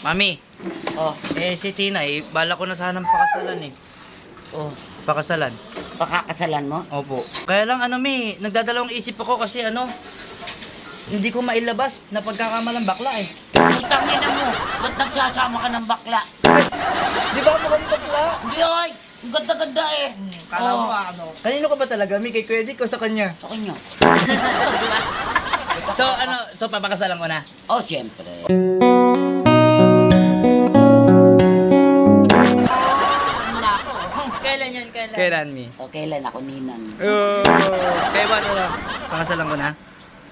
Mami, Oh, si Tina bala ko na sanang pakasalan oh. Pakasalan. Pakakasalan mo? Opo. Kaya lang nagdadalawang isip ako kasi hindi ko mailabas na pagkakamalang bakla Putang ina mo. Ba't nagsasama ka ng bakla? Di ba mukhang bakla? Hindi oy. Ang ganda-ganda eh. Kala mo Kanino ka ba talaga, Mi? Kay Kuya Dick o sa kanya? Sa kanya. So papakasalan ko na? Oh, siyempre. Kailan yan? Kailan? Kailan, Mi? O, kailan ako ninang? Kaya ba pakasalan ko na?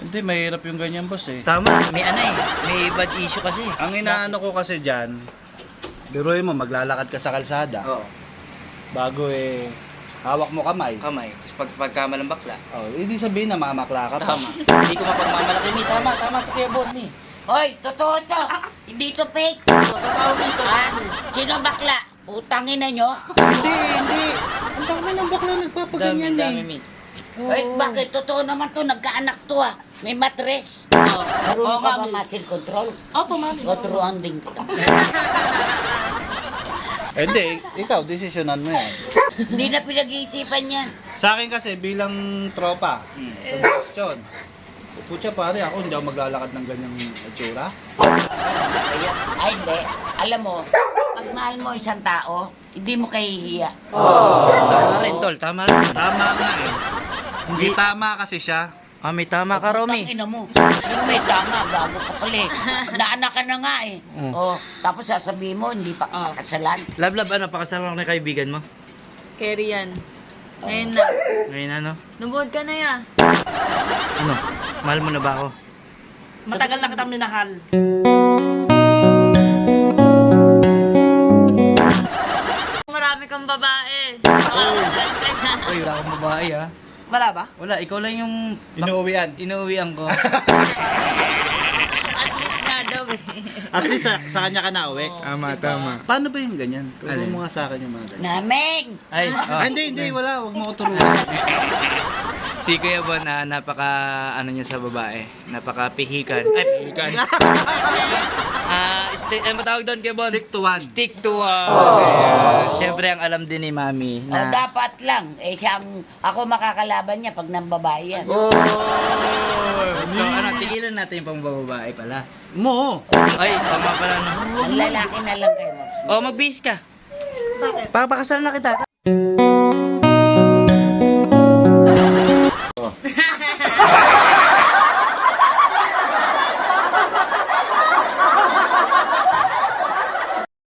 Hindi, mahirap yung ganyan, boss eh. Tama, may bad issue kasi. Ang inaano ko kasi dyan, biruin mo, maglalakad ka sa kalsada. Oo, Bago hawak mo kamay. kamay. Tapos pagkamalang bakla. Oh, hindi sabihin na mamakla ka pa. Tama. Hindi ko mapagmamalaki, Mi. Tama sa Kuya Bon, Mi. Hoy, totoo to. Hindi to fake. Totoo, Mi. Sino bakla? Putangin na nyo. Hindi. Ang dami ng bakla nagpapaganyan Dami, eh. Mi. Hoy, bakit? Totoo naman to. Nagkaanak to ah. May matres. Oo, Marunong ka ba Mami. muscle control? Opo, Mami. Tuturuan din kita. Hindi, ikaw, desisyonan mo yan. Hindi na pinag-iisipan yan. Sa akin kasi, bilang tropa, suggestion. Putya pare, ako hindi ako maglalakad ng ganyang itsura. Ay, hindi. Alam mo, pag mahal mo isang tao, hindi mo kahihiya. Tama rin, Tol. Tama rin. Tama nga eh. Hindi tama kasi siya. May tama ka, Romy. Putang ina mo. Yung may tama, gago ka pala eh. Naanak ka na nga eh. Oh, tapos sasabihin mo, hindi pa kasalan. Love, pakasalan ko na kaibigan mo. Carry yan. Ngayon na. Ngayon Lumuhod ka na ya. Mahal mo na ba ako? Matagal na kitang minahal. Marami kang babae. Uy, wala akong babae Wala ba? Wala, ikaw lang yung Inuuwian. inuuwian ko. At least nga daw eh. At least sa kanya ka na uwi. Tama. Paano ba yung ganyan? Turo Alin? mo nga sa akin yung mga ganyan. Nameng! Ay, Hindi, wala. Huwag mo ko turuan. Si Kuya Bon, napaka niya sa babae. Napaka-pihikan. Ay, pihikan. Ano matawag doon, Kuya Bon? Stick to one. Stick to one. Siyempre, ang alam din ni Mami Oh, na... dapat lang. Ako makakalaban niya pag nang babae yan. Oh! So, tigilan natin yung pangbababae pala. Mo. Ay, tama pala, no? Ang lalaki na lang kayo, Mops. Magbihis ka. Bakit? Papakasalan na kita.